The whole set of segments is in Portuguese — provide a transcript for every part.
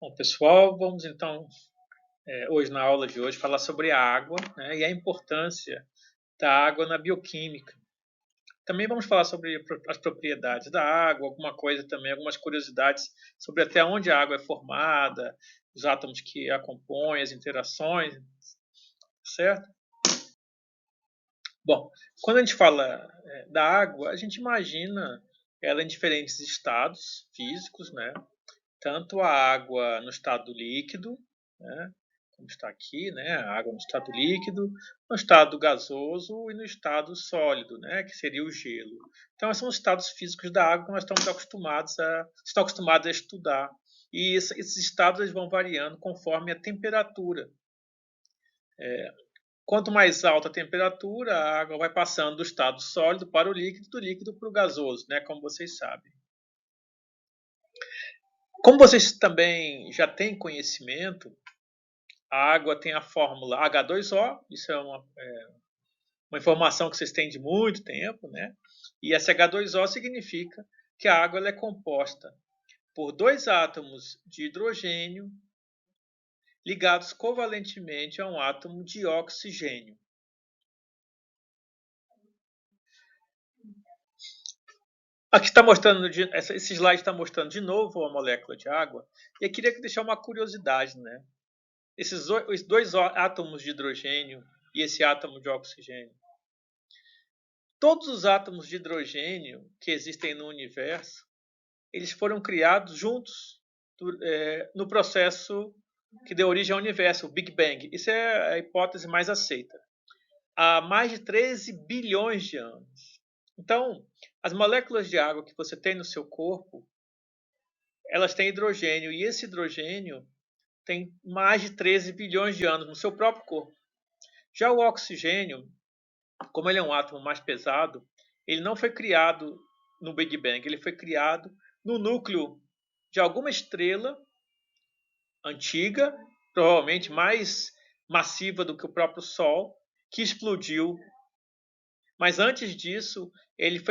Bom, pessoal, vamos então, hoje na aula de hoje, falar sobre a água, né, e a importância da água na bioquímica. Também vamos falar sobre as propriedades da água, alguma coisa também, algumas curiosidades sobre até onde a água é formada, os átomos que a compõem, as interações, certo? Bom, quando a gente fala da água, a gente imagina ela em diferentes estados físicos, né? Tanto a água no estado líquido, né, como está aqui, né, a água no estado líquido, no estado gasoso e no estado sólido, né, que seria o gelo. Então, esses são os estados físicos da água que nós estamos acostumados a estudar. E esses estados eles vão variando conforme a temperatura. Quanto mais alta a temperatura, a água vai passando do estado sólido para o líquido, do líquido para o gasoso, né, como vocês sabem. Como vocês também já têm conhecimento, a água tem a fórmula H2O, isso é uma informação que vocês têm de muito tempo, né? E esse H2O significa que a água ela é composta por dois átomos de hidrogênio ligados covalentemente a um átomo de oxigênio. Aqui está mostrando, esse slide está mostrando de novo a molécula de água. E eu queria deixar uma curiosidade, né? Os dois átomos de hidrogênio e esse átomo de oxigênio. Todos os átomos de hidrogênio que existem no universo, eles foram criados juntos no processo que deu origem ao universo, o Big Bang. Isso é a hipótese mais aceita. Há mais de 13 bilhões de anos. Então, as moléculas de água que você tem no seu corpo, elas têm hidrogênio, e esse hidrogênio tem mais de 13 bilhões de anos no seu próprio corpo. Já o oxigênio, como ele é um átomo mais pesado, ele não foi criado no Big Bang, ele foi criado no núcleo de alguma estrela antiga, provavelmente mais massiva do que o próprio Sol, que explodiu. Mas antes disso,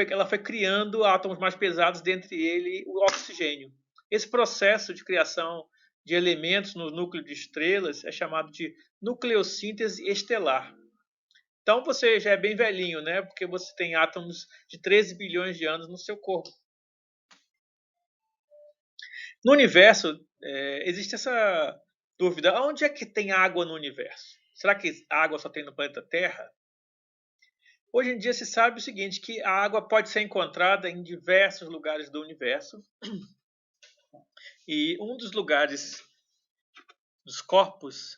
ela foi criando átomos mais pesados, dentre eles o oxigênio. Esse processo de criação de elementos no núcleo de estrelas é chamado de nucleossíntese estelar. Então você já é bem velhinho, né? Porque você tem átomos de 13 bilhões de anos no seu corpo. No universo, existe essa dúvida: onde é que tem água no universo? Será que a água só tem no planeta Terra? Hoje em dia se sabe o seguinte, que a água pode ser encontrada em diversos lugares do universo. E um dos lugares, dos corpos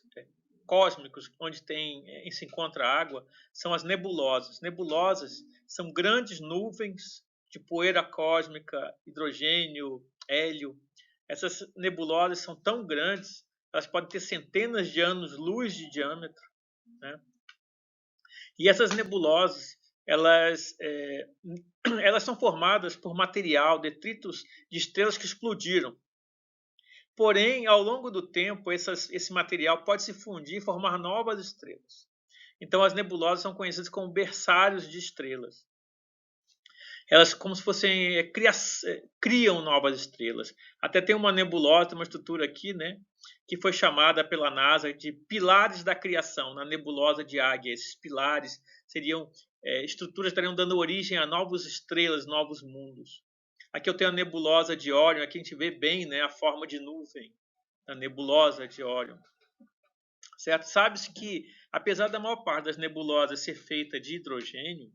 cósmicos onde se encontra água, são as nebulosas. Nebulosas são grandes nuvens de poeira cósmica, hidrogênio, hélio. Essas nebulosas são tão grandes, elas podem ter centenas de anos-luz de diâmetro, né? E essas nebulosas, elas são formadas por material, detritos de estrelas que explodiram. Porém, ao longo do tempo, esse material pode se fundir e formar novas estrelas. Então, as nebulosas são conhecidas como berçários de estrelas. Elas, como se fossem, criam novas estrelas. Até tem uma nebulosa, uma estrutura aqui, né, que foi chamada pela NASA de pilares da criação, na nebulosa de Águia. Esses pilares seriam estruturas que estariam dando origem a novas estrelas, novos mundos. Aqui eu tenho a nebulosa de Órion, aqui a gente vê bem, né, a forma de nuvem da nebulosa de Órion. Certo? Sabe-se que, apesar da maior parte das nebulosas ser feita de hidrogênio,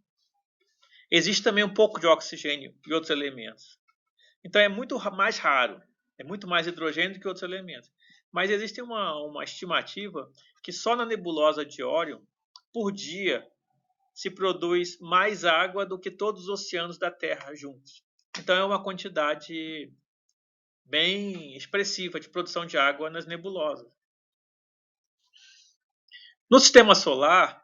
existe também um pouco de oxigênio e outros elementos. Então é muito mais raro, é muito mais hidrogênio do que outros elementos. Mas existe uma estimativa que só na nebulosa de Órion, por dia, se produz mais água do que todos os oceanos da Terra juntos. Então é uma quantidade bem expressiva de produção de água nas nebulosas. No sistema solar,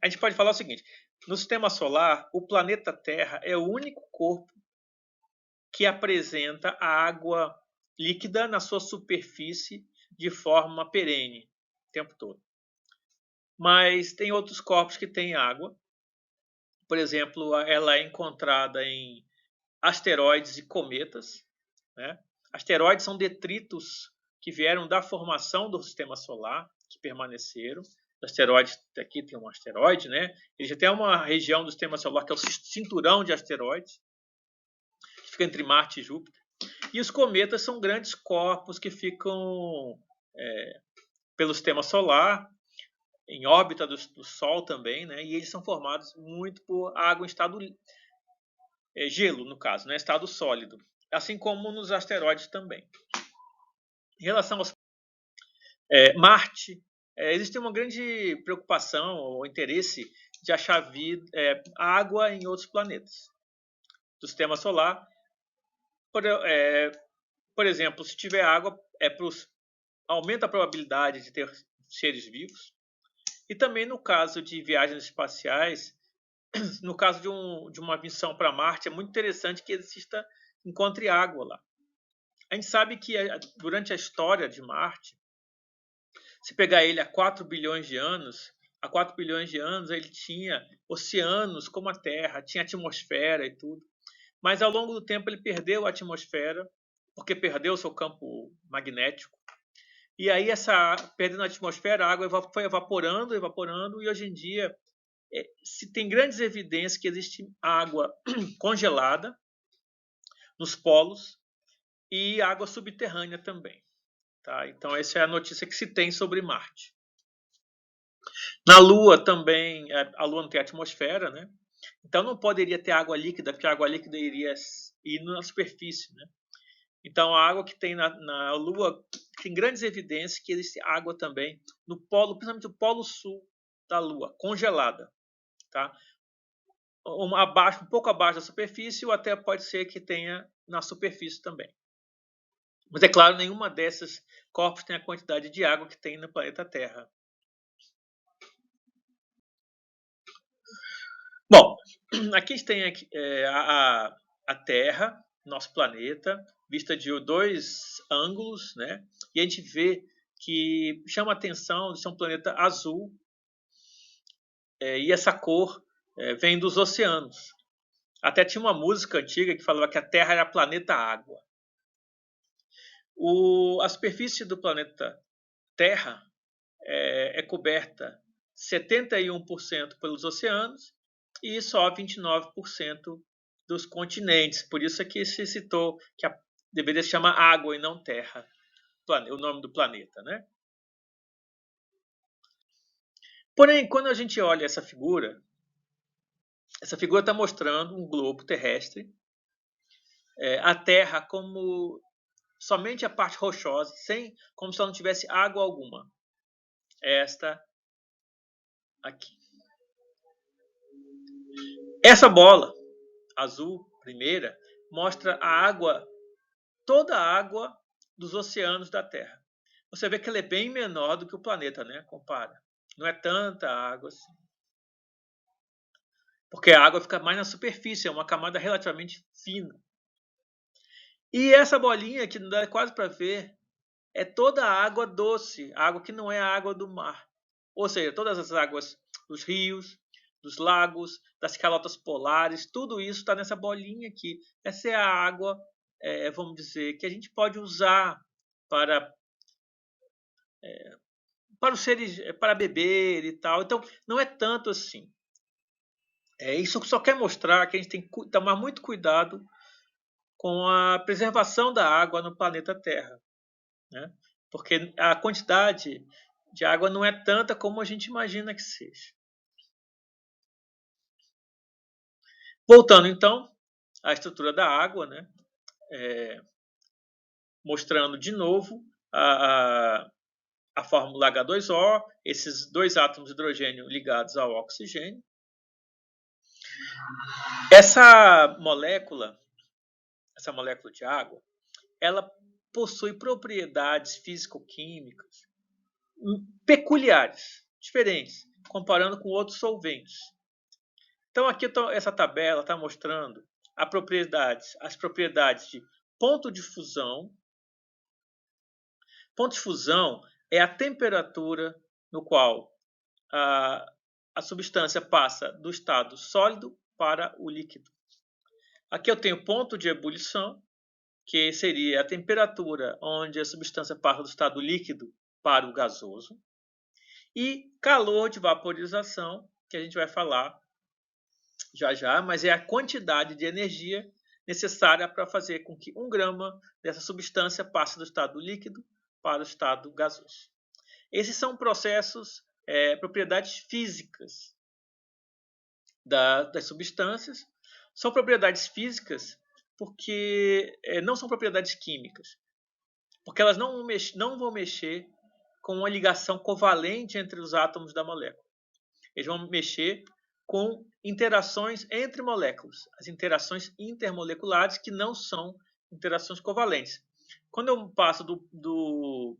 a gente pode falar o seguinte: no sistema solar, o planeta Terra é o único corpo que apresenta a água líquida na sua superfície de forma perene o tempo todo. Mas tem outros corpos que têm água. Por exemplo, ela é encontrada em asteroides e cometas, né? Asteroides são detritos que vieram da formação do sistema solar, que permaneceram. Asteroides, aqui tem um asteroide, né? Ele já tem uma região do sistema solar que é o cinturão de asteroides, que fica entre Marte e Júpiter. E os cometas são grandes corpos que ficam pelo sistema solar, em órbita do Sol também, né? E eles são formados muito por água em estado gelo, no caso, né? Estado sólido, assim como nos asteroides também. Em relação aos Marte, existe uma grande preocupação ou interesse de achar vida, água em outros planetas do sistema solar. Por exemplo, se tiver água, aumenta a probabilidade de ter seres vivos. E também no caso de viagens espaciais, no caso de uma missão para Marte, é muito interessante que encontre água lá. A gente sabe que durante a história de Marte, se pegar ele há 4 bilhões de anos, ele tinha oceanos como a Terra, tinha atmosfera e tudo. Mas ao longo do tempo ele perdeu a atmosfera, porque perdeu o seu campo magnético. E aí, perdendo a atmosfera, a água foi evaporando, e hoje em dia se tem grandes evidências que existe água congelada nos polos e água subterrânea também. Tá? Então, essa é a notícia que se tem sobre Marte. Na Lua também, a Lua não tem atmosfera, né? Então não poderia ter água líquida, porque a água líquida iria ir na superfície, né? Então a água que tem na Lua tem grandes evidências que existe água também no polo, principalmente no polo sul da Lua, congelada, tá? Um pouco abaixo da superfície, ou até pode ser que tenha na superfície também. Mas é claro, nenhuma desses corpos tem a quantidade de água que tem no planeta Terra. Bom, aqui tem a Terra, nosso planeta, vista de 2 ângulos, né? E a gente vê que chama a atenção de ser um planeta azul, e essa cor vem dos oceanos. Até tinha uma música antiga que falava que a Terra era planeta água. A superfície do planeta Terra é coberta 71% pelos oceanos e só 29% dos continentes. Por isso é que se citou que deveria se chamar água e não terra, o nome do planeta, né? Porém, quando a gente olha essa figura está mostrando um globo terrestre, a Terra como somente a parte rochosa, como se ela não tivesse água alguma. Esta aqui. Essa bola azul, primeira, mostra toda a água dos oceanos da Terra. Você vê que ela é bem menor do que o planeta, né? Compara. Não é tanta água assim. Porque a água fica mais na superfície, é uma camada relativamente fina. E essa bolinha, que não dá quase para ver, é toda a água doce, água que não é a água do mar. Ou seja, todas as águas dos rios, dos lagos, das calotas polares, tudo isso está nessa bolinha aqui. Essa é a água, vamos dizer, que a gente pode usar para os seres, para beber e tal. Então, não é tanto assim. Isso só quer mostrar que a gente tem que tomar muito cuidado com a preservação da água no planeta Terra, né? Porque a quantidade de água não é tanta como a gente imagina que seja. Voltando então à estrutura da água, né? Mostrando de novo a fórmula H2O, esses 2 átomos de hidrogênio ligados ao oxigênio. Essa molécula de água, ela possui propriedades físico-químicas peculiares, diferentes, comparando com outros solventes. Então aqui essa tabela está mostrando as propriedades de ponto de fusão. Ponto de fusão é a temperatura no qual a substância passa do estado sólido para o líquido. Aqui eu tenho ponto de ebulição que seria a temperatura onde a substância passa do estado líquido para o gasoso, e calor de vaporização, que a gente vai falar já já, mas é a quantidade de energia necessária para fazer com que 1 grama dessa substância passe do estado líquido para o estado gasoso. Esses são processos, propriedades físicas das substâncias. São propriedades físicas porque não são propriedades químicas, porque elas não vão mexer com uma ligação covalente entre os átomos da molécula. Eles vão mexer com interações entre moléculas, as interações intermoleculares, que não são interações covalentes. Quando eu passo do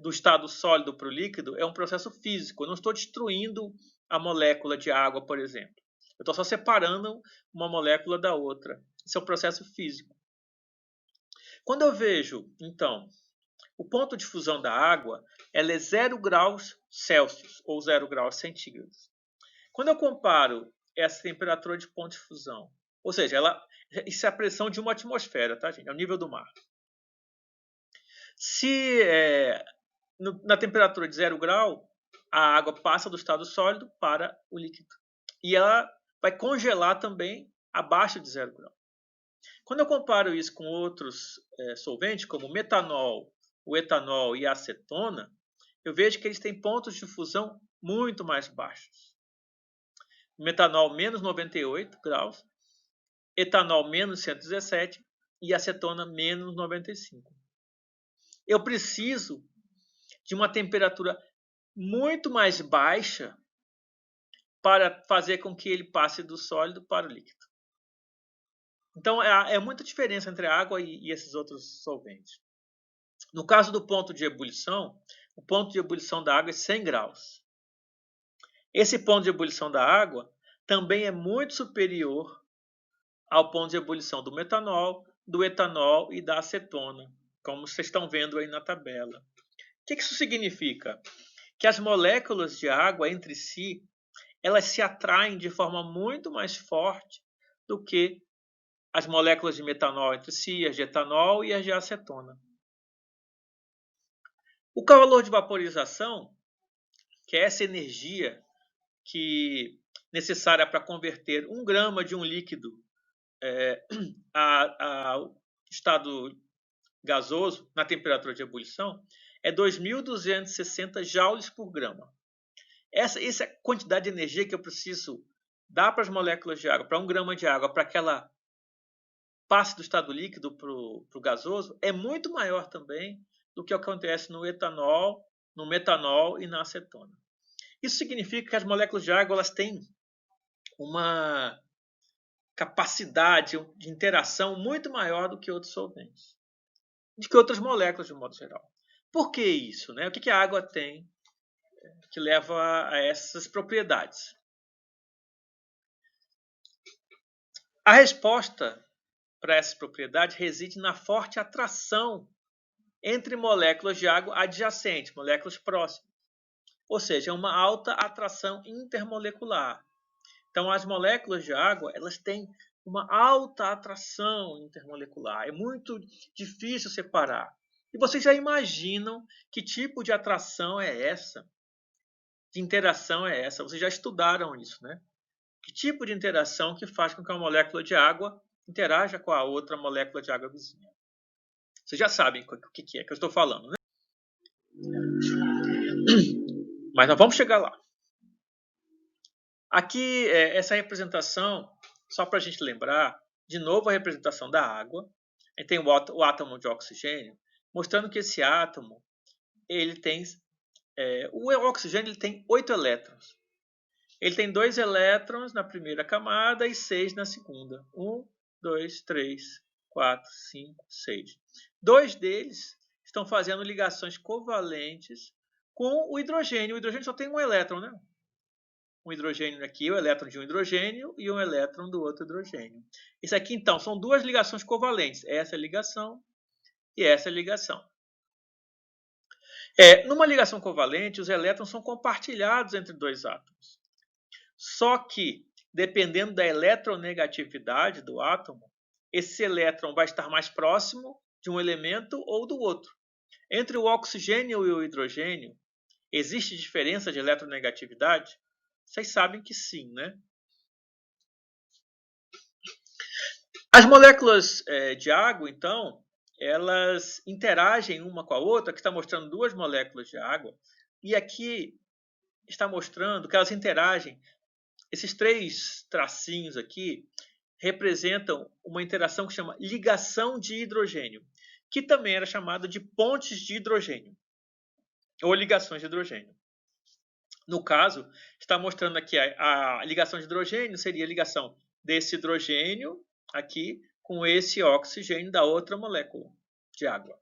estado sólido para o líquido, é um processo físico. Eu não estou destruindo a molécula de água, por exemplo. Eu estou só separando uma molécula da outra. Isso é um processo físico. Quando eu vejo, então, o ponto de fusão da água, ela é 0 graus Celsius ou 0 graus centígrados. Quando eu comparo essa temperatura de ponto de fusão, ou seja, isso é a pressão de uma atmosfera, tá, gente? É o nível do mar. Se na temperatura de 0 grau, a água passa do estado sólido para o líquido. E ela vai congelar também abaixo de 0 grau. Quando eu comparo isso com outros solventes, como o metanol, o etanol e a acetona, eu vejo que eles têm pontos de fusão muito mais baixos. Metanol menos 98 graus, etanol menos 117 e acetona menos 95. Eu preciso de uma temperatura muito mais baixa para fazer com que ele passe do sólido para o líquido. Então, é muita diferença entre a água e esses outros solventes. No caso do ponto de ebulição, o ponto de ebulição da água é 100 graus. Esse ponto de ebulição da água também é muito superior ao ponto de ebulição do metanol, do etanol e da acetona, como vocês estão vendo aí na tabela. O que isso significa? Que as moléculas de água entre si, elas se atraem de forma muito mais forte do que as moléculas de metanol entre si, as de etanol e as de acetona. O calor de vaporização, que é essa energia necessária para converter 1 grama de um líquido a estado gasoso na temperatura de ebulição, é 2.260 joules por grama. Essa é a quantidade de energia que eu preciso dar para as moléculas de água, para 1 grama de água, para que ela passe do estado líquido para o gasoso, é muito maior também do que acontece no etanol, no metanol e na acetona. Isso significa que as moléculas de água elas têm uma capacidade de interação muito maior do que outros solventes, do que outras moléculas de modo geral. Por que isso? Né? O que a água tem que leva a essas propriedades? A resposta para essas propriedades reside na forte atração entre moléculas de água adjacentes, moléculas próximas. Ou seja, é uma alta atração intermolecular. Então, as moléculas de água elas têm uma alta atração intermolecular. É muito difícil separar. E vocês já imaginam que tipo de atração é essa? De interação é essa? Vocês já estudaram isso, né? Que tipo de interação que faz com que uma molécula de água interaja com a outra molécula de água vizinha? Vocês já sabem o que é que eu estou falando, né? Mas nós vamos chegar lá. Aqui, essa representação, só para a gente lembrar, de novo a representação da água. Aí tem o átomo de oxigênio, mostrando que esse átomo, ele tem, o oxigênio ele tem 8 elétrons. Ele tem 2 elétrons na primeira camada e 6 na segunda. 1, 2, 3, 4, 5, 6. 2 deles estão fazendo ligações covalentes com o hidrogênio. O hidrogênio só tem 1 elétron, né? Um hidrogênio aqui, o elétron de um hidrogênio e um elétron do outro hidrogênio. Isso aqui, então, são 2 ligações covalentes. Essa ligação e essa ligação. Numa ligação covalente, os elétrons são compartilhados entre 2 átomos. Só que, dependendo da eletronegatividade do átomo, esse elétron vai estar mais próximo de um elemento ou do outro. Entre o oxigênio e o hidrogênio, existe diferença de eletronegatividade? Vocês sabem que sim, né? As moléculas de água, então, elas interagem uma com a outra. Aqui está mostrando duas moléculas de água. E aqui está mostrando que elas interagem. Esses três tracinhos aqui representam uma interação que chama ligação de hidrogênio, que também era chamada de pontes de hidrogênio, ou ligações de hidrogênio. No caso, está mostrando aqui a ligação de hidrogênio seria a ligação desse hidrogênio aqui com esse oxigênio da outra molécula de água.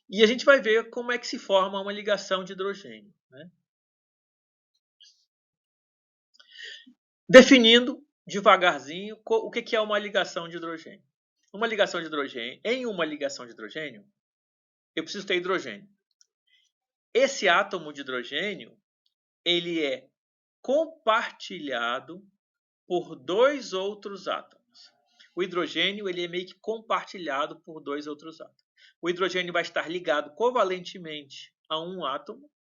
E a gente vai ver como é que se forma uma ligação de hidrogênio, né? Definindo devagarzinho o que é uma ligação de hidrogênio. Uma ligação de hidrogênio, em uma ligação de hidrogênio, eu preciso ter hidrogênio. Esse átomo de hidrogênio, ele é compartilhado por dois outros átomos. O hidrogênio, ele é meio que compartilhado por dois outros átomos. O hidrogênio vai estar ligado covalentemente a um átomo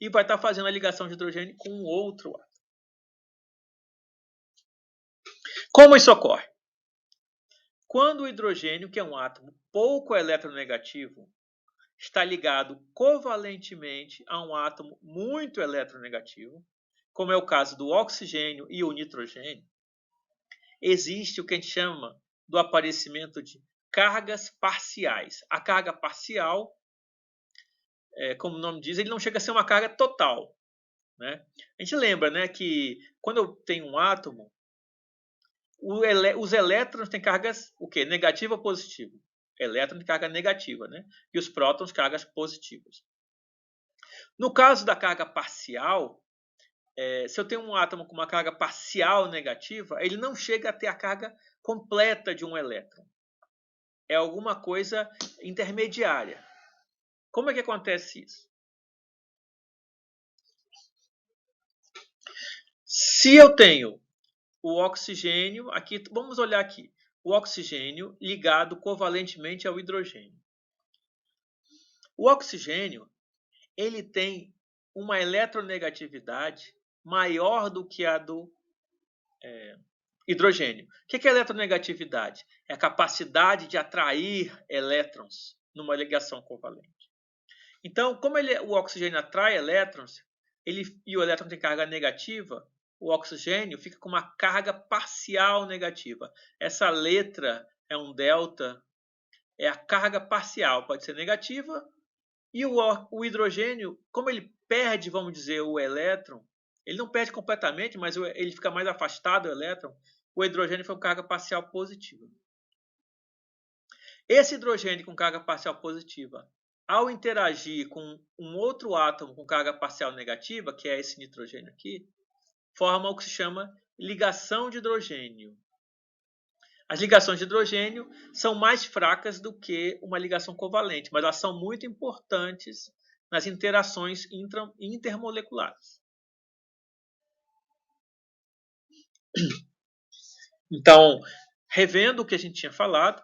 e vai estar fazendo a ligação de hidrogênio com um outro átomo. Como isso ocorre? Quando o hidrogênio, que é um átomo pouco eletronegativo, está ligado covalentemente a um átomo muito eletronegativo, como é o caso do oxigênio e o nitrogênio, existe o que a gente chama do aparecimento de cargas parciais. A carga parcial, como o nome diz, ele não chega a ser uma carga total, né? A gente lembra, né, que quando eu tenho um átomo, os elétrons têm cargas o quê? Negativa ou positiva? Elétron de carga negativa, né? E os prótons cargas positivas. No caso da carga parcial, se eu tenho um átomo com uma carga parcial negativa, ele não chega a ter a carga completa de um elétron. É alguma coisa intermediária. Como é que acontece isso? Se eu tenho o oxigênio, aqui, vamos olhar aqui, o oxigênio ligado covalentemente ao hidrogênio. O oxigênio, ele tem uma eletronegatividade maior do que a do hidrogênio. O que é eletronegatividade? É a capacidade de atrair elétrons numa ligação covalente. Então, como o oxigênio atrai elétrons, e o elétron tem carga negativa, o oxigênio fica com uma carga parcial negativa. Essa letra é um delta, é a carga parcial, pode ser negativa. E o hidrogênio, como ele perde, vamos dizer, o elétron, ele não perde completamente, mas ele fica mais afastado do elétron, o hidrogênio foi com carga parcial positiva. Esse hidrogênio com carga parcial positiva, ao interagir com um outro átomo com carga parcial negativa, que é esse nitrogênio aqui, forma o que se chama ligação de hidrogênio. As ligações de hidrogênio são mais fracas do que uma ligação covalente, mas elas são muito importantes nas interações intermoleculares. Então, revendo o que a gente tinha falado,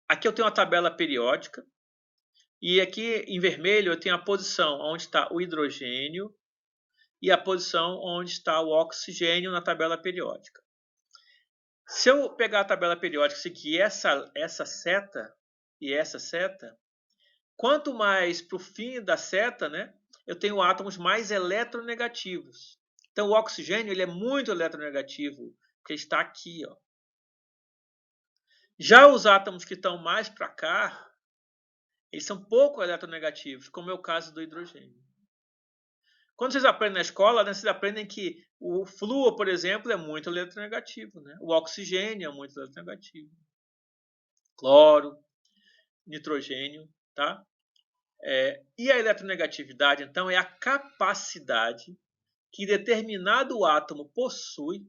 aqui eu tenho uma tabela periódica, e aqui em vermelho eu tenho a posição onde está o hidrogênio e a posição onde está o oxigênio na tabela periódica. Se eu pegar a tabela periódica e seguir essa seta e essa seta, quanto mais para o fim da seta, né, eu tenho átomos mais eletronegativos. Então o oxigênio ele é muito eletronegativo, porque está aqui, ó. Já os átomos que estão mais para cá, eles são pouco eletronegativos, como é o caso do hidrogênio. Quando vocês aprendem na escola, né, vocês aprendem que o flúor, por exemplo, é muito eletronegativo, né? O oxigênio é muito eletronegativo. Cloro, nitrogênio, tá? E a eletronegatividade, então, é a capacidade que determinado átomo possui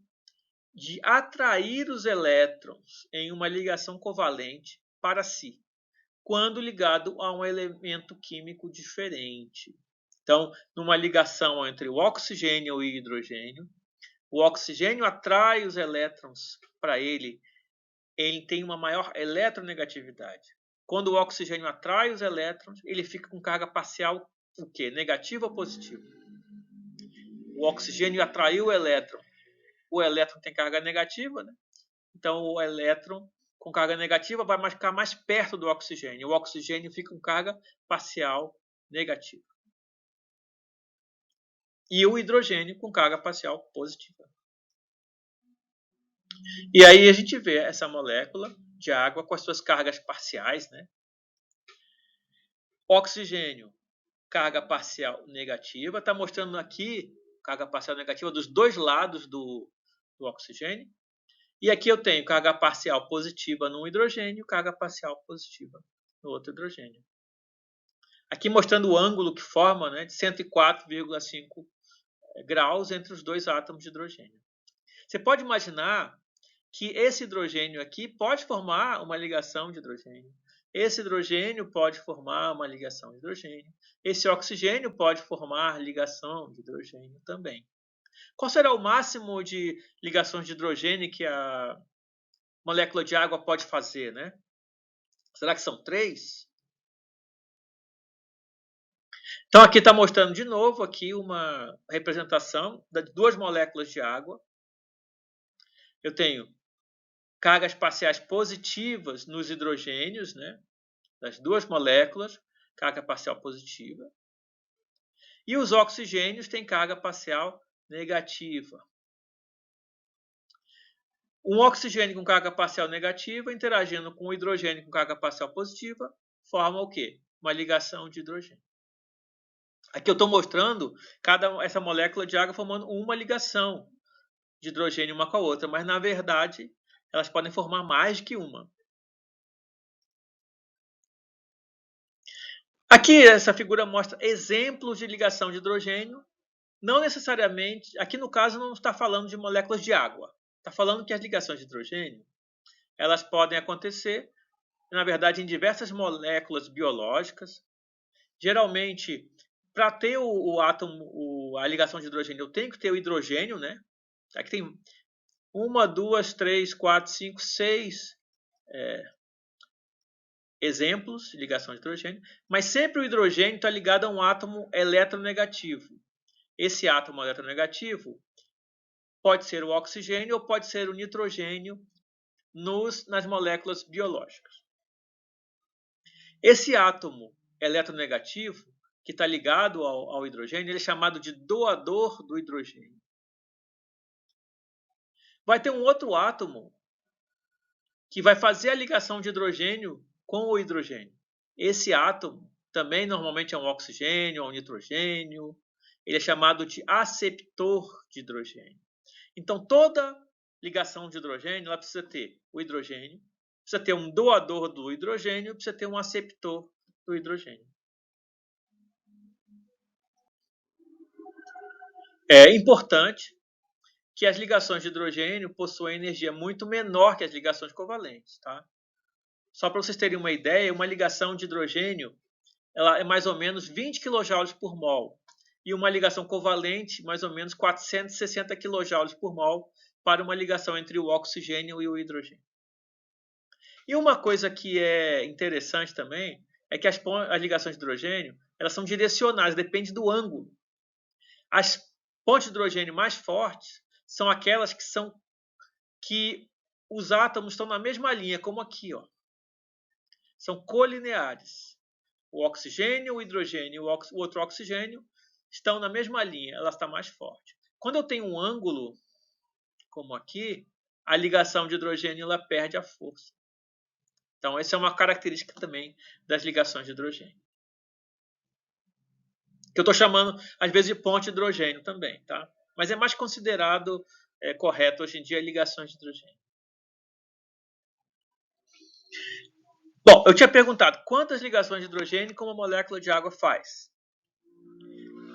de atrair os elétrons em uma ligação covalente para si, quando ligado a um elemento químico diferente. Então, numa ligação entre o oxigênio e o hidrogênio, O oxigênio atrai os elétrons para ele. Ele tem uma maior eletronegatividade. Quando o oxigênio atrai os elétrons, ele fica com carga parcial o quê? Negativa ou positiva? O oxigênio atraiu o elétron. O elétron tem carga negativa, né? Então o elétron com carga negativa vai ficar mais perto do oxigênio. O oxigênio fica com carga parcial negativa. E o hidrogênio com carga parcial positiva. E aí a gente vê essa molécula de água com as suas cargas parciais, né? Oxigênio, carga parcial negativa. Está mostrando aqui carga parcial negativa dos dois lados do oxigênio. E aqui eu tenho carga parcial positiva no hidrogênio, carga parcial positiva no outro hidrogênio. Aqui mostrando o ângulo que forma, né, de 104,5 graus entre os dois átomos de hidrogênio. Você pode imaginar que esse hidrogênio aqui pode formar uma ligação de hidrogênio. Esse hidrogênio pode formar uma ligação de hidrogênio. Esse oxigênio pode formar ligação de hidrogênio também. Qual será o máximo de ligações de hidrogênio que a molécula de água pode fazer, né? Será que são 3? Então aqui está mostrando de novo aqui uma representação de duas moléculas de água. Eu tenho cargas parciais positivas nos hidrogênios, né? Das duas moléculas, carga parcial positiva. E os oxigênios têm carga parcial negativa. Um oxigênio com carga parcial negativa interagindo com o hidrogênio com carga parcial positiva forma o quê? Uma ligação de hidrogênio. Aqui eu estou mostrando essa molécula de água formando uma ligação de hidrogênio uma com a outra, mas na verdade elas podem formar mais que uma. Aqui essa figura mostra exemplos de ligação de hidrogênio. Não necessariamente, aqui no caso não está falando de moléculas de água. Está falando que as ligações de hidrogênio elas podem acontecer, na verdade, em diversas moléculas biológicas. Geralmente, para ter o átomo, a ligação de hidrogênio, eu tenho que ter o hidrogênio, né? Aqui tem 1, 2, 3, 4, 5, 6 exemplos de ligação de hidrogênio, mas sempre o hidrogênio está ligado a um átomo eletronegativo. Esse átomo eletronegativo pode ser o oxigênio ou pode ser o nitrogênio nas moléculas biológicas. Esse átomo eletronegativo, que está ligado ao hidrogênio, ele é chamado de doador do hidrogênio. Vai ter um outro átomo que vai fazer a ligação de hidrogênio com o hidrogênio. Esse átomo também normalmente é um oxigênio ou um nitrogênio. Ele é chamado de aceptor de hidrogênio. Então, toda ligação de hidrogênio ela precisa ter o hidrogênio, precisa ter um doador do hidrogênio, precisa ter um aceptor do hidrogênio. É importante que as ligações de hidrogênio possuem energia muito menor que as ligações covalentes, tá? Só para vocês terem uma ideia, uma ligação de hidrogênio ela é mais ou menos 20 kJ por mol. E uma ligação covalente, mais ou menos 460 kJ por mol para uma ligação entre o oxigênio e o hidrogênio. E uma coisa que é interessante também é que as ligações de hidrogênio elas são direcionais, depende do ângulo. As pontes de hidrogênio mais fortes são aquelas que os átomos estão na mesma linha, como aqui, ó. São colineares. O oxigênio, o hidrogênio e o outro oxigênio estão na mesma linha, ela está mais forte. Quando eu tenho um ângulo, como aqui, a ligação de hidrogênio ela perde a força. Então, essa é uma característica também das ligações de hidrogênio. Que eu estou chamando, às vezes, de ponte de hidrogênio também, tá? Mas é mais considerado correto hoje em dia ligações de hidrogênio. Bom, eu tinha perguntado quantas ligações de hidrogênio uma molécula de água faz.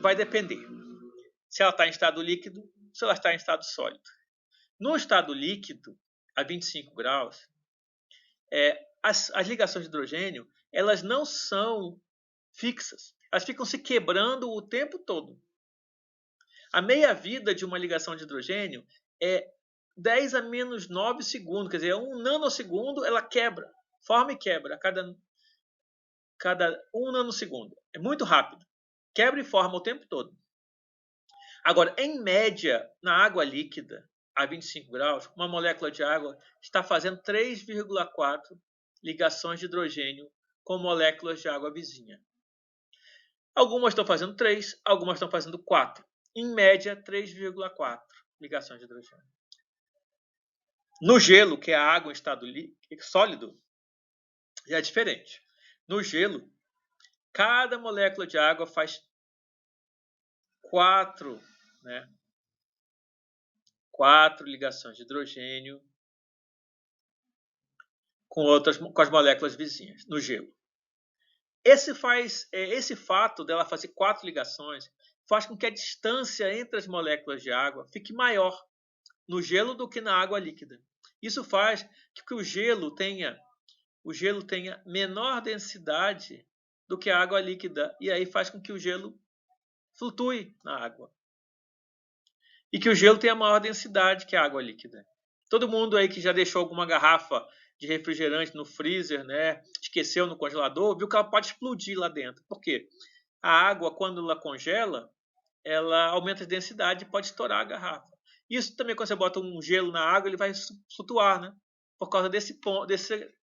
Vai depender se ela está em estado líquido ou se ela está em estado sólido. No estado líquido, a 25 graus, as ligações de hidrogênio elas não são fixas. Elas ficam se quebrando o tempo todo. A meia-vida de uma ligação de hidrogênio é 10 a menos 9 segundos, quer dizer, 1 nanosegundo ela quebra, forma e quebra a cada 1 nanosegundo. É muito rápido. Quebra e forma o tempo todo. Agora, em média, na água líquida, a 25 graus, uma molécula de água está fazendo 3,4 ligações de hidrogênio com moléculas de água vizinha. Algumas estão fazendo 3, algumas estão fazendo 4. Em média, 3,4 ligações de hidrogênio. No gelo, que é a água em estado sólido, já é diferente. No gelo, cada molécula de água faz 4 ligações de hidrogênio com as moléculas vizinhas, no gelo. Esse fato dela fazer 4 ligações faz com que a distância entre as moléculas de água fique maior no gelo do que na água líquida. Isso faz que o gelo tenha menor densidade do que a água líquida, e aí faz com que o gelo flutue na água. E que o gelo tenha maior densidade que a água líquida. Todo mundo aí que já deixou alguma garrafa de refrigerante no freezer, né, esqueceu no congelador, viu que ela pode explodir lá dentro. Por quê? A água, quando ela congela, ela aumenta a densidade e pode estourar a garrafa. Isso também, quando você bota um gelo na água, ele vai flutuar, né? Por causa dessa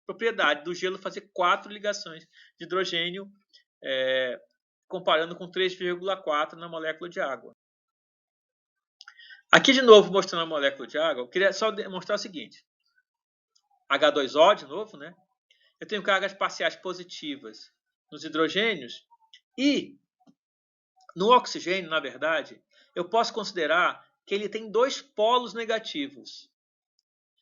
propriedade do gelo fazer 4 ligações de hidrogênio, comparando com 3,4 na molécula de água. Aqui de novo mostrando a molécula de água, eu queria só demonstrar o seguinte. H2O de novo, né? Eu tenho cargas parciais positivas nos hidrogênios e no oxigênio, na verdade, eu posso considerar que ele tem 2 polos negativos.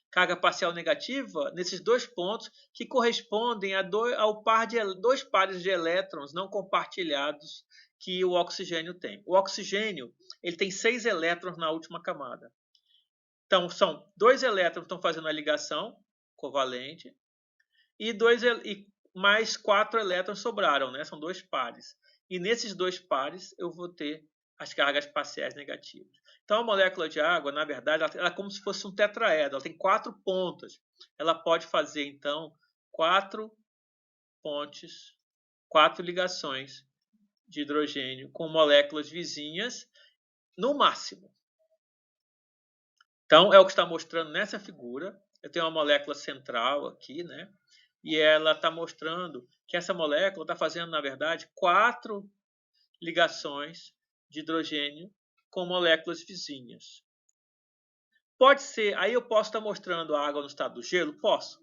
Carga parcial negativa nesses 2 pontos que correspondem ao par de 2 pares de elétrons não compartilhados que o oxigênio tem. O oxigênio ele tem 6 elétrons na última camada. Então, são 2 elétrons que estão fazendo a ligação covalente e mais 4 elétrons sobraram, né? São 2 pares. E nesses 2 pares eu vou ter as cargas parciais negativas. Então a molécula de água, na verdade, ela é como se fosse um tetraedro. Ela tem 4 pontas. Ela pode fazer, então, 4 pontes, 4 ligações de hidrogênio com moléculas vizinhas no máximo. Então é o que está mostrando nessa figura. Eu tenho uma molécula central aqui, né? E ela está mostrando que essa molécula está fazendo, na verdade, 4 ligações de hidrogênio com moléculas vizinhas. Pode ser, aí eu posso estar mostrando a água no estado do gelo? Posso.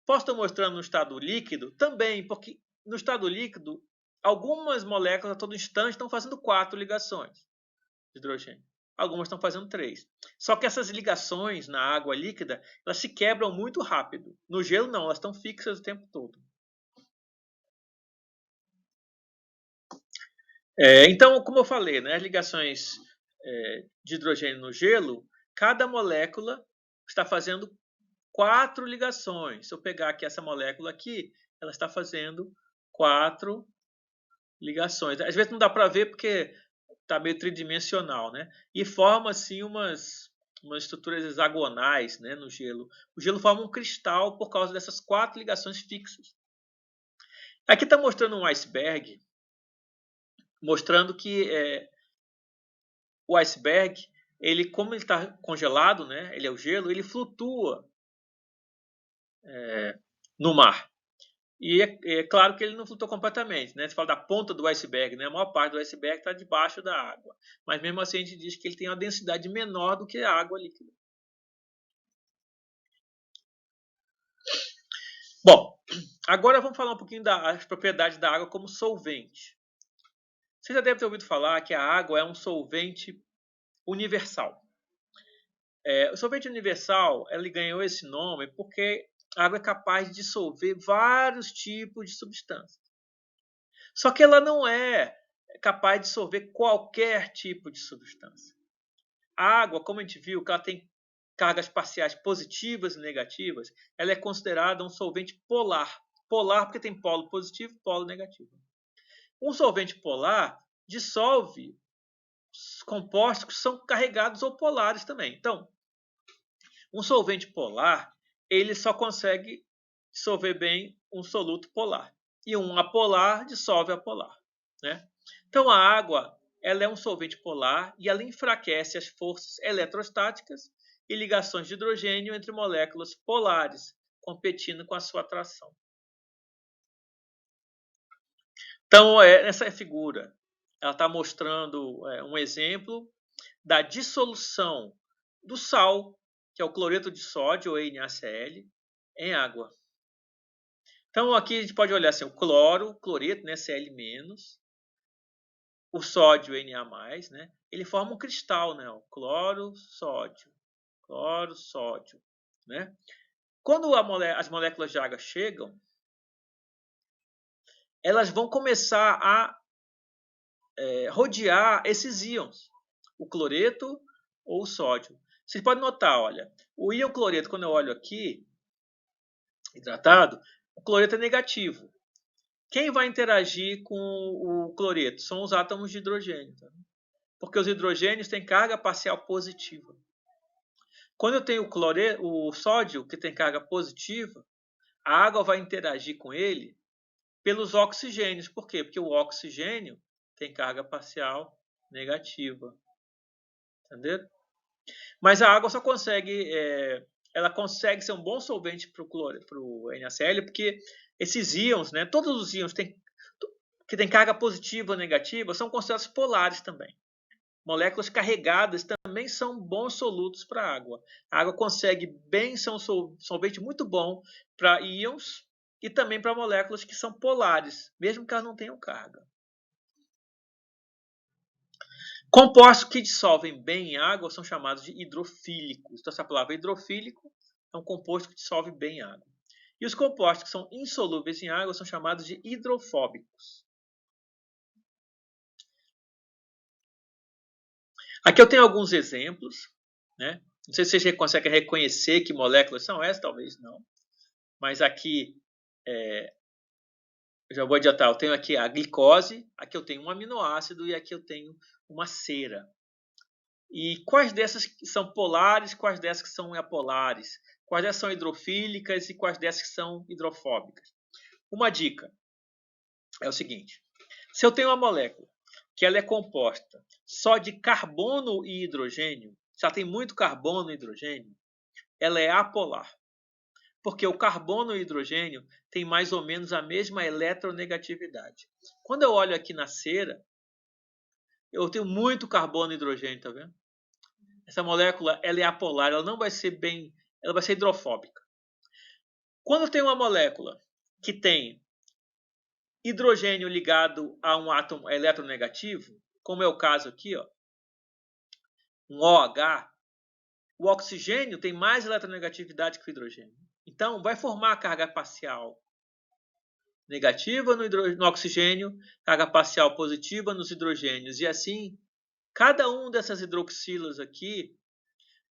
Posso estar mostrando no estado líquido? Também, porque no estado líquido, algumas moléculas a todo instante estão fazendo 4 ligações de hidrogênio. Algumas estão fazendo 3. Só que essas ligações na água líquida, elas se quebram muito rápido. No gelo não, elas estão fixas o tempo todo. Então, como eu falei, né, as ligações de hidrogênio no gelo, cada molécula está fazendo 4 ligações. Se eu pegar aqui essa molécula aqui, ela está fazendo 4 ligações. Às vezes não dá para ver porque está meio tridimensional, né? E forma assim umas estruturas hexagonais, né, no gelo. O gelo forma um cristal por causa dessas 4 ligações fixas. Aqui está mostrando um iceberg, mostrando que o iceberg, como ele está congelado, né, ele é o gelo, ele flutua no mar. E é claro que ele não flutua completamente, né? Você fala da ponta do iceberg, né? A maior parte do iceberg está debaixo da água. Mas mesmo assim a gente diz que ele tem uma densidade menor do que a água líquida. Bom, agora vamos falar um pouquinho das propriedades da água como solvente. Você já deve ter ouvido falar que a água é um solvente universal. O solvente universal, ele ganhou esse nome porque a água é capaz de dissolver vários tipos de substâncias. Só que ela não é capaz de dissolver qualquer tipo de substância. A água, como a gente viu, que ela tem cargas parciais positivas e negativas, ela é considerada um solvente polar. Polar porque tem polo positivo e polo negativo. Um solvente polar dissolve compostos que são carregados ou polares também. Então, um solvente polar, ele só consegue dissolver bem um soluto polar. E um apolar dissolve apolar, né? Então, a água, ela é um solvente polar e ela enfraquece as forças eletrostáticas e ligações de hidrogênio entre moléculas polares, competindo com a sua atração. Então, essa figura, ela está mostrando um exemplo da dissolução do sal, que é o cloreto de sódio, ou NaCl, em água. Então, aqui a gente pode olhar assim, o cloreto, né, Cl-, o sódio, Na+, né, ele forma um cristal, né, o cloro, sódio, né. Quando as moléculas de água chegam, elas vão começar a rodear esses íons, o cloreto ou o sódio. Vocês podem notar, olha, o íon cloreto, quando eu olho aqui, hidratado, o cloreto é negativo. Quem vai interagir com o cloreto? São os átomos de hidrogênio. Tá? Porque os hidrogênios têm carga parcial positiva. Quando eu tenho o sódio, que tem carga positiva, a água vai interagir com ele pelos oxigênios. Por quê? Porque o oxigênio tem carga parcial negativa. Entendeu? Mas a água só consegue, ela consegue ser um bom solvente para o NaCl, porque esses íons, né, todos os íons que têm carga positiva ou negativa, são considerados polares também. Moléculas carregadas também são bons solutos para a água. A água consegue bem ser um solvente muito bom para íons e também para moléculas que são polares, mesmo que elas não tenham carga. Compostos que dissolvem bem em água são chamados de hidrofílicos. Então, essa palavra hidrofílico é um composto que dissolve bem em água. E os compostos que são insolúveis em água são chamados de hidrofóbicos. Aqui eu tenho alguns exemplos, né? Não sei se vocês conseguem reconhecer que moléculas são essas, talvez não. Mas aqui, eu já vou adiantar, eu tenho aqui a glicose, aqui eu tenho um aminoácido e aqui eu tenho uma cera. E quais dessas são polares, quais dessas que são apolares? Quais dessas são hidrofílicas e quais dessas que são hidrofóbicas? Uma dica é o seguinte, se eu tenho uma molécula que ela é composta só de carbono e hidrogênio, se ela tem muito carbono e hidrogênio, ela é apolar. Porque o carbono e o hidrogênio têm mais ou menos a mesma eletronegatividade. Quando eu olho aqui na cera, eu tenho muito carbono e hidrogênio, tá vendo? Essa molécula ela é apolar, ela não vai ser bem, ela vai ser hidrofóbica. Quando eu tenho uma molécula que tem hidrogênio ligado a um átomo eletronegativo, como é o caso aqui, ó, um OH, o oxigênio tem mais eletronegatividade que o hidrogênio. Então, vai formar a carga parcial negativa no oxigênio, carga parcial positiva nos hidrogênios. E assim, cada um dessas hidroxilas aqui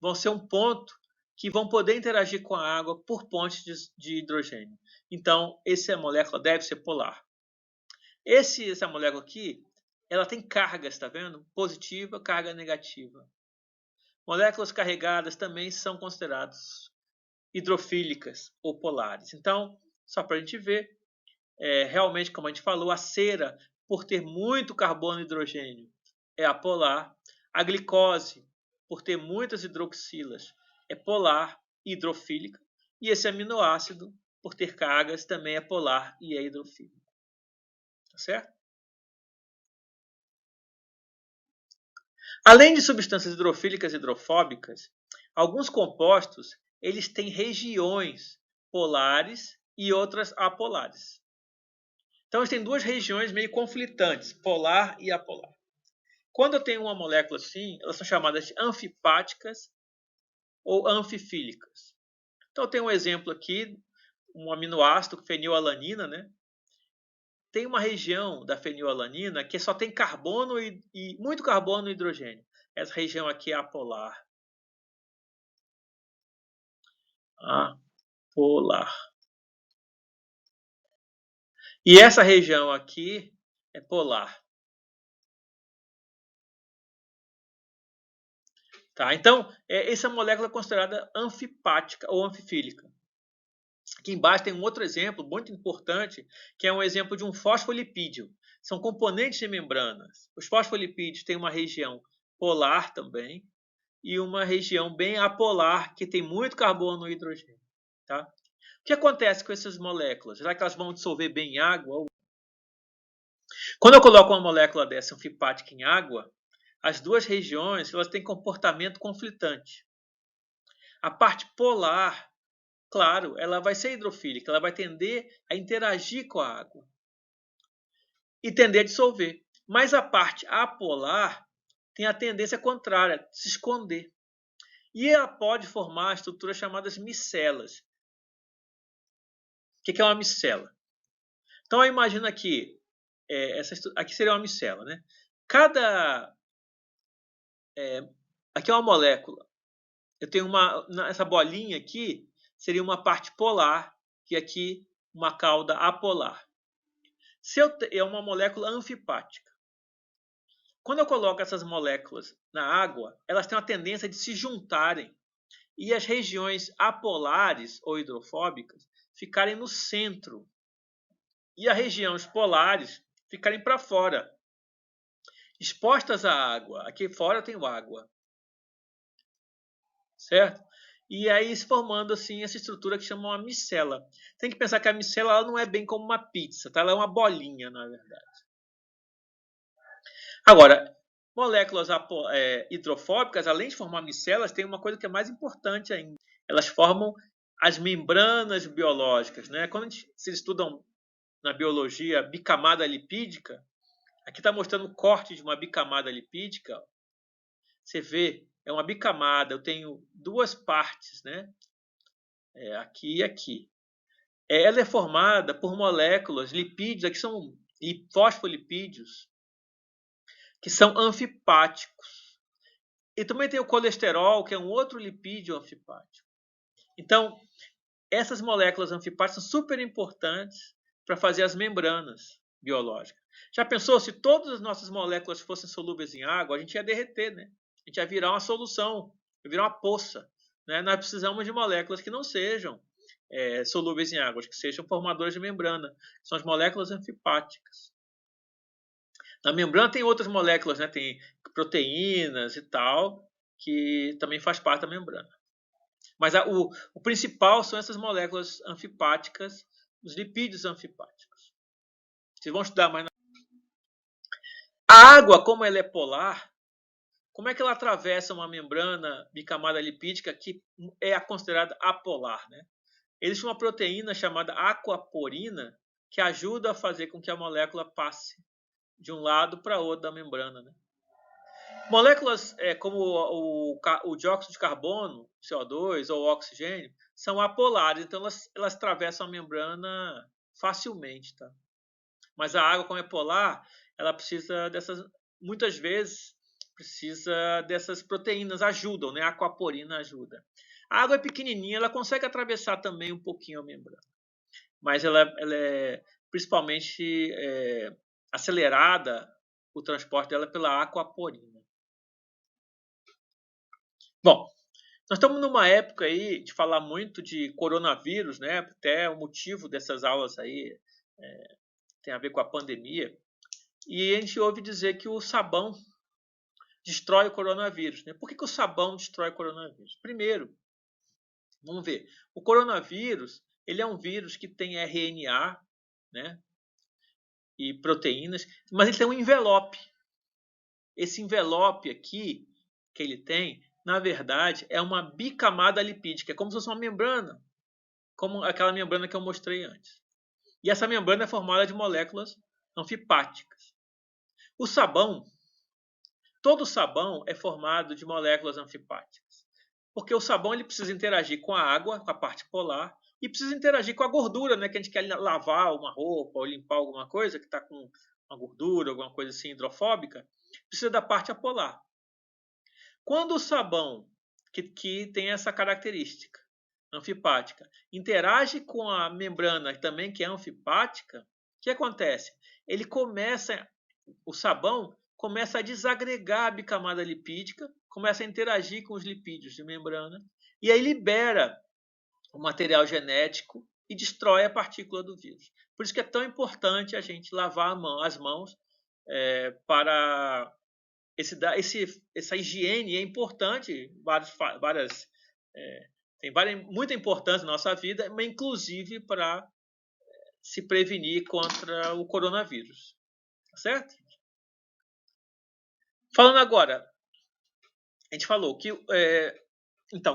vão ser um ponto que vão poder interagir com a água por pontes de hidrogênio. Então, essa molécula deve ser polar. Essa molécula aqui, ela tem cargas, está vendo? Positiva, carga negativa. Moléculas carregadas também são consideradas hidrofílicas ou polares. Então, só para a gente ver, realmente, como a gente falou, a cera, por ter muito carbono e hidrogênio, é apolar. A glicose, por ter muitas hidroxilas, é polar e hidrofílica. E esse aminoácido, por ter cargas, também é polar e é hidrofílico. Tá certo? Além de substâncias hidrofílicas e hidrofóbicas, alguns compostos eles têm regiões polares e outras apolares. Então, eles têm duas regiões meio conflitantes, polar e apolar. Quando eu tenho uma molécula assim, elas são chamadas de anfipáticas ou anfifílicas. Então, eu tenho um exemplo aqui, um aminoácido, fenilalanina, né? Tem uma região da fenilalanina que só tem carbono e muito carbono e hidrogênio. Essa região aqui é apolar. Apolar. E essa região aqui é polar. Tá? Então, essa molécula é considerada anfipática ou anfifílica. Aqui embaixo tem um outro exemplo muito importante, que é um exemplo de um fosfolipídio. São componentes de membranas. Os fosfolipídios têm uma região polar também e uma região bem apolar, que tem muito carbono e hidrogênio. Tá? O que acontece com essas moléculas? Será que elas vão dissolver bem em água? Quando eu coloco uma molécula dessa anfipática em água, as duas regiões elas têm comportamento conflitante. A parte polar, claro, ela vai ser hidrofílica, ela vai tender a interagir com a água e tender a dissolver. Mas a parte apolar tem a tendência contrária, de se esconder. E ela pode formar estruturas chamadas micelas. O que é uma micela? Então, imagina que aqui seria uma micela, né? Aqui é uma molécula. Eu tenho essa bolinha aqui seria uma parte polar e aqui uma cauda apolar. É uma molécula anfipática. Quando eu coloco essas moléculas na água, elas têm uma tendência de se juntarem e as regiões apolares ou hidrofóbicas ficarem no centro e as regiões polares ficarem para fora, expostas à água. Aqui fora tem água, certo? E aí se formando assim essa estrutura que chama uma micela. Tem que pensar que a micela ela não é bem como uma pizza, tá? Ela é uma bolinha, na verdade. Agora, moléculas hidrofóbicas, além de formar micelas, tem uma coisa que é mais importante ainda. Elas formam as membranas biológicas, né? Quando se estudam na biologia bicamada lipídica, aqui está mostrando o corte de uma bicamada lipídica. Você vê, é uma bicamada, eu tenho duas partes, né? Aqui e aqui. Ela é formada por moléculas lipídios, aqui são fosfolipídios, que são anfipáticos. E também tem o colesterol, que é um outro lipídio anfipático. Então, essas moléculas anfipáticas são super importantes para fazer as membranas biológicas. Já pensou se todas as nossas moléculas fossem solúveis em água, a gente ia derreter, né? A gente ia virar uma solução, ia virar uma poça. Né? Nós precisamos de moléculas que não sejam solúveis em água, que sejam formadoras de membrana. São as moléculas anfipáticas. Na membrana tem outras moléculas, né? Tem proteínas e tal, que também faz parte da membrana. Mas o principal são essas moléculas anfipáticas, os lipídios anfipáticos. Vocês vão estudar mais. A água, como ela é polar, como é que ela atravessa uma membrana bicamada lipídica que é considerada apolar, né? Existe uma proteína chamada aquaporina que ajuda a fazer com que a molécula passe de um lado para outro da membrana, né? Moléculas como o dióxido de carbono, CO2 ou o oxigênio, são apolares, então elas atravessam a membrana facilmente, tá? Mas a água, como é polar, ela precisa muitas vezes precisa dessas proteínas, ajudam, né? A aquaporina ajuda. A água é pequenininha, ela consegue atravessar também um pouquinho a membrana, mas ela é principalmente acelerada o transporte dela pela aquaporina. Bom, nós estamos numa época aí de falar muito de coronavírus, né? Até o motivo dessas aulas aí tem a ver com a pandemia. E a gente ouve dizer que o sabão destrói o coronavírus, né? Por que o sabão destrói o coronavírus? Primeiro, vamos ver. O coronavírus, ele é um vírus que tem RNA, né? E proteínas, mas ele tem um envelope. Esse envelope aqui que ele tem, na verdade, é uma bicamada lipídica, é como se fosse uma membrana, como aquela membrana que eu mostrei antes. E essa membrana é formada de moléculas anfipáticas. O sabão, todo sabão é formado de moléculas anfipáticas, porque o sabão ele precisa interagir com a água, com a parte polar, e precisa interagir com a gordura, né, que a gente quer lavar uma roupa ou limpar alguma coisa que está com uma gordura, alguma coisa assim hidrofóbica, precisa da parte apolar. Quando o sabão, que tem essa característica anfipática, interage com a membrana também que é anfipática, o que acontece? O sabão começa a desagregar a bicamada lipídica, começa a interagir com os lipídios de membrana e aí libera o material genético e destrói a partícula do vírus. Por isso que é tão importante a gente lavar as mãos para essa higiene é importante, tem muita importância na nossa vida, mas inclusive para se prevenir contra o coronavírus. Tá certo? Falando agora, a gente falou que,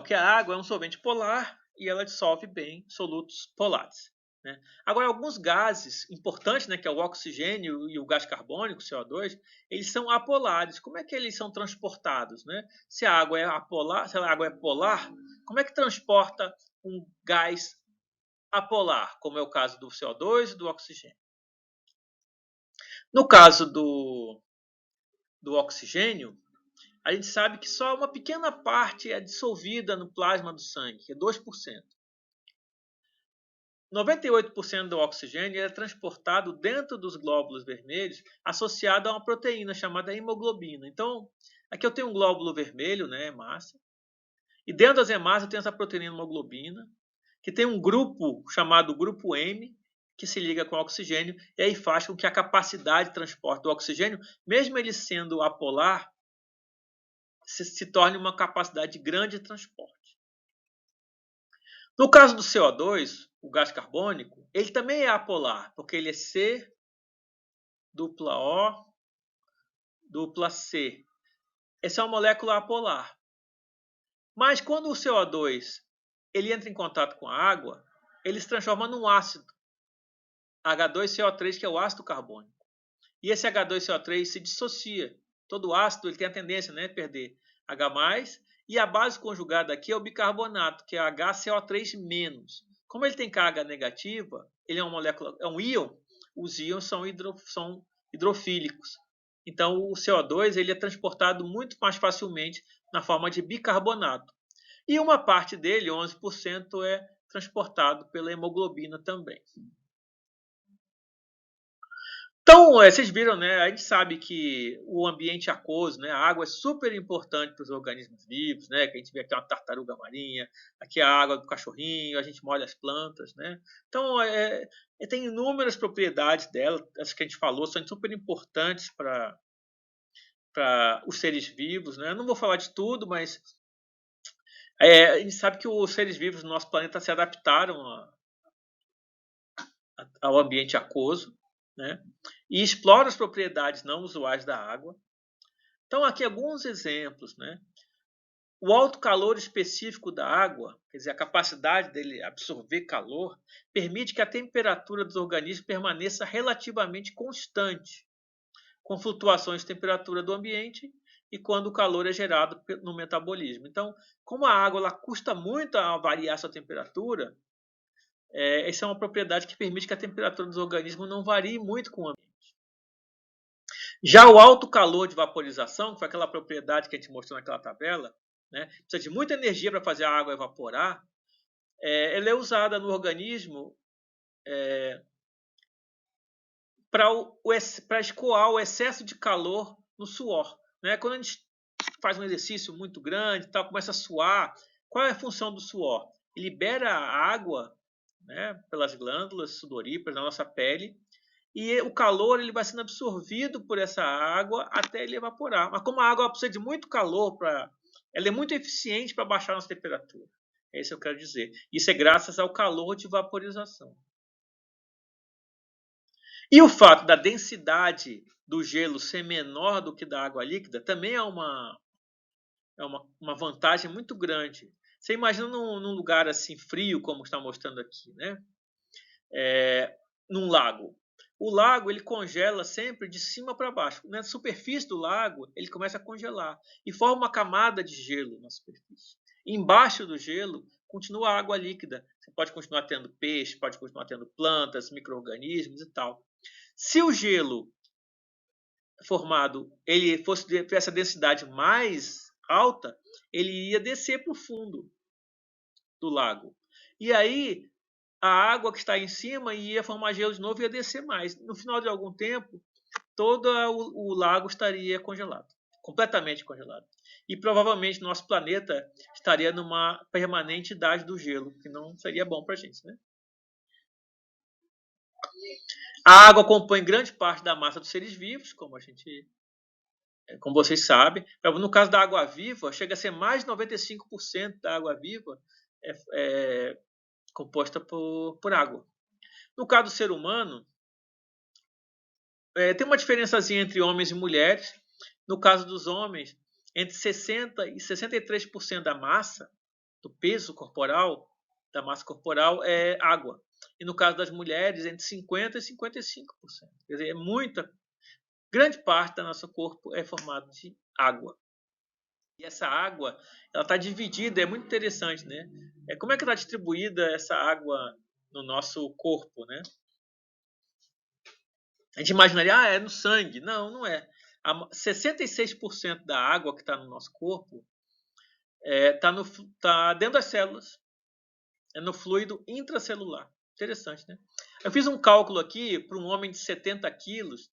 que a água é um solvente polar e ela dissolve bem solutos polares. Né? Agora, alguns gases importantes, né, que é o oxigênio e o gás carbônico, CO2, eles são apolares. Como é que eles são transportados? Né? Se a água é apolar, se a água é polar, como é que transporta um gás apolar, como é o caso do CO2 e do oxigênio? No caso do oxigênio, a gente sabe que só uma pequena parte é dissolvida no plasma do sangue, que é 2%. 98% do oxigênio é transportado dentro dos glóbulos vermelhos, associado a uma proteína chamada hemoglobina. Então, aqui eu tenho um glóbulo vermelho, né, hemácia, e dentro das hemácias eu tenho essa proteína hemoglobina, que tem um grupo chamado grupo M, que se liga com o oxigênio, e aí faz com que a capacidade de transporte do oxigênio, mesmo ele sendo apolar, se torne uma capacidade grande de transporte. No caso do CO2, o gás carbônico, ele também é apolar, porque ele é C, dupla O, dupla C. Essa é uma molécula apolar. Mas quando o CO2 ele entra em contato com a água, ele se transforma num ácido, H2CO3, que é o ácido carbônico. E esse H2CO3 se dissocia. Todo ácido ele tem a tendência, né, a perder H+, e a base conjugada aqui é o bicarbonato, que é HCO3-. Como ele tem carga negativa, ele é uma molécula, é um íon, os íons são hidrofílicos. Então o CO2 ele é transportado muito mais facilmente na forma de bicarbonato. E uma parte dele, 11%, é transportado pela hemoglobina também. Então, vocês viram, né? A gente sabe que o ambiente aquoso, né? A água é super importante para os organismos vivos, né? Que a gente vê aqui uma tartaruga marinha, aqui a água do cachorrinho, a gente molha as plantas, né? Então, tem inúmeras propriedades dela, as que a gente falou, são super importantes para os seres vivos, né? Eu não vou falar de tudo, mas a gente sabe que os seres vivos do nosso planeta se adaptaram ao ambiente aquoso, né? E explora as propriedades não usuais da água. Então, aqui alguns exemplos. Né? O alto calor específico da água, quer dizer, a capacidade dele absorver calor, permite que a temperatura dos organismos permaneça relativamente constante, com flutuações de temperatura do ambiente e quando o calor é gerado no metabolismo. Então, como a água ela custa muito a variar sua temperatura, essa é uma propriedade que permite que a temperatura dos organismos não varie muito com o ambiente. Já o alto calor de vaporização, que foi aquela propriedade que a gente mostrou naquela tabela, né, precisa de muita energia para fazer a água evaporar, ela é usada no organismo para escoar o excesso de calor no suor. Né? Quando a gente faz um exercício muito grande, tal, começa a suar, qual é a função do suor? Ele libera a água, né, pelas glândulas sudoríparas na nossa pele, e o calor ele vai sendo absorvido por essa água até ele evaporar. Mas como a água precisa de muito calor, ela é muito eficiente para baixar a nossa temperatura. É isso que eu quero dizer. Isso é graças ao calor de vaporização. E o fato da densidade do gelo ser menor do que da água líquida também é uma vantagem muito grande. Você imagina num lugar assim frio, como está mostrando aqui, né? Num lago. O lago ele congela sempre de cima para baixo. Na superfície do lago ele começa a congelar e forma uma camada de gelo na superfície. Embaixo do gelo continua a água líquida. Você pode continuar tendo peixe, pode continuar tendo plantas, micro-organismos e tal. Se o gelo formado ele fosse ter essa densidade mais alta, ele ia descer para o fundo do lago. E aí a água que está em cima ia formar gelo de novo e ia descer mais. No final de algum tempo, todo o lago estaria congelado. completamente congelado. E provavelmente nosso planeta estaria numa permanente idade do gelo, que não seria bom para a gente, né? A água compõe grande parte da massa dos seres vivos, como vocês sabem. No caso da água viva, chega a ser mais de 95% da água viva é composta por água. No caso do ser humano, tem uma diferençazinha entre homens e mulheres. No caso dos homens, entre 60% e 63% da massa, do peso corporal, da massa corporal, é água. E no caso das mulheres, entre 50% e 55%. Quer dizer, grande parte do nosso corpo é formado de água. E essa água, ela está dividida, é muito interessante, né? Como é que está distribuída essa água no nosso corpo, né? A gente imaginaria, é no sangue. Não, não é. 66% da água que está no nosso corpo tá dentro das células. É no fluido intracelular. Interessante, né? Eu fiz um cálculo aqui para um homem de 70 quilos.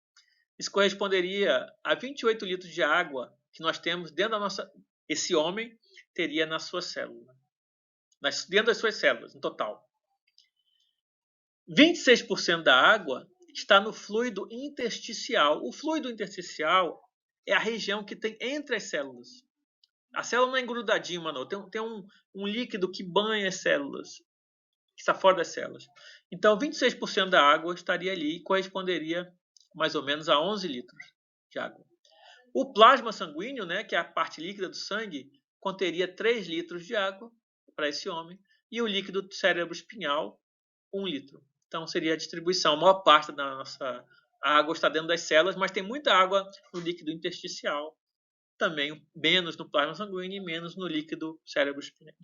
Isso corresponderia a 28 litros de água que nós temos dentro da nossa... Esse homem teria na sua célula. Dentro das suas células, no total. 26% da água está no fluido intersticial. O fluido intersticial é a região que tem entre as células. A célula não é engrudadinha, mano. Tem um líquido que banha as células, que está fora das células. Então, 26% da água estaria ali e corresponderia mais ou menos a 11 litros de água. O plasma sanguíneo, né, que é a parte líquida do sangue, conteria 3 litros de água para esse homem. E o líquido do cérebro espinhal, 1 litro. Então, seria a distribuição. A maior parte da nossa água está dentro das células, mas tem muita água no líquido intersticial. Também menos no plasma sanguíneo e menos no líquido cérebro espinhal.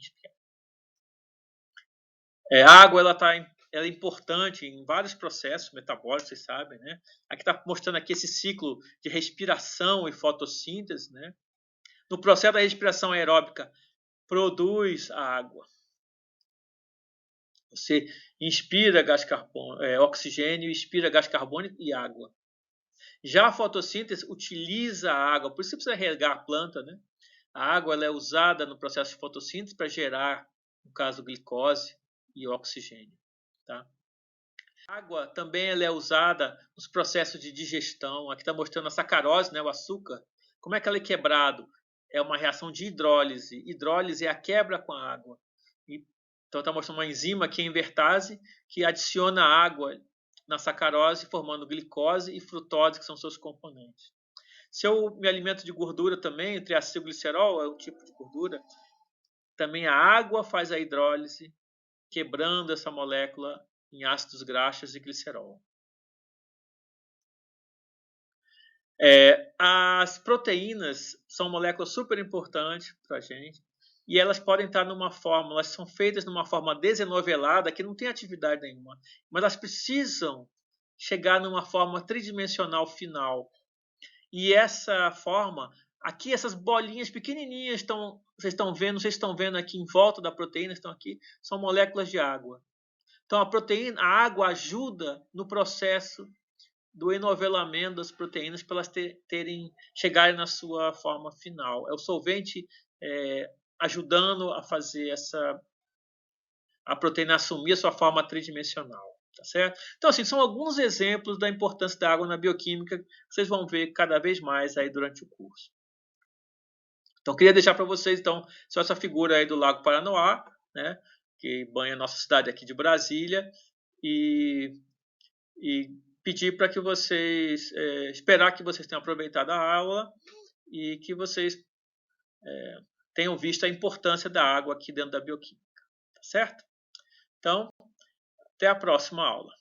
A água ela é importante em vários processos metabólicos, vocês sabem, né? Aqui está mostrando aqui esse ciclo de respiração e fotossíntese, né? No processo da respiração aeróbica, produz a água. Você inspira gás carbônico, oxigênio, expira gás carbônico e água. Já a fotossíntese utiliza a água, por isso você precisa regar a planta, né? A água ela é usada no processo de fotossíntese para gerar, no caso, glicose e oxigênio. Tá? A água também ela é usada nos processos de digestão. Aqui está mostrando a sacarose, né, o açúcar. Como é que ela é quebrado? É uma reação de hidrólise. Hidrólise é a quebra com a água. Então está mostrando uma enzima aqui, a invertase, que adiciona água na sacarose, formando glicose e frutose, que são seus componentes. Se eu me alimento de gordura também, o triacilglicerol é um tipo de gordura, também a água faz a hidrólise, quebrando essa molécula em ácidos graxos e glicerol. As proteínas são moléculas super importantes para a gente e elas podem estar numa forma, elas são feitas numa forma desenovelada que não tem atividade nenhuma, mas elas precisam chegar numa forma tridimensional final. E essa forma, aqui essas bolinhas pequenininhas vocês estão vendo, vocês estão vendo aqui em volta da proteína, estão aqui, são moléculas de água. Então a água ajuda no processo do enovelamento das proteínas para elas chegarem na sua forma final. É o solvente ajudando a fazer a proteína assumir a sua forma tridimensional. Tá certo? Então, assim, são alguns exemplos da importância da água na bioquímica que vocês vão ver cada vez mais aí durante o curso. Então, queria deixar para vocês, então, só essa figura aí do Lago Paranoá, né, que banha a nossa cidade aqui de Brasília, e pedir para que vocês, esperar que vocês tenham aproveitado a aula e que vocês tenham visto a importância da água aqui dentro da bioquímica, tá certo? Então, até a próxima aula.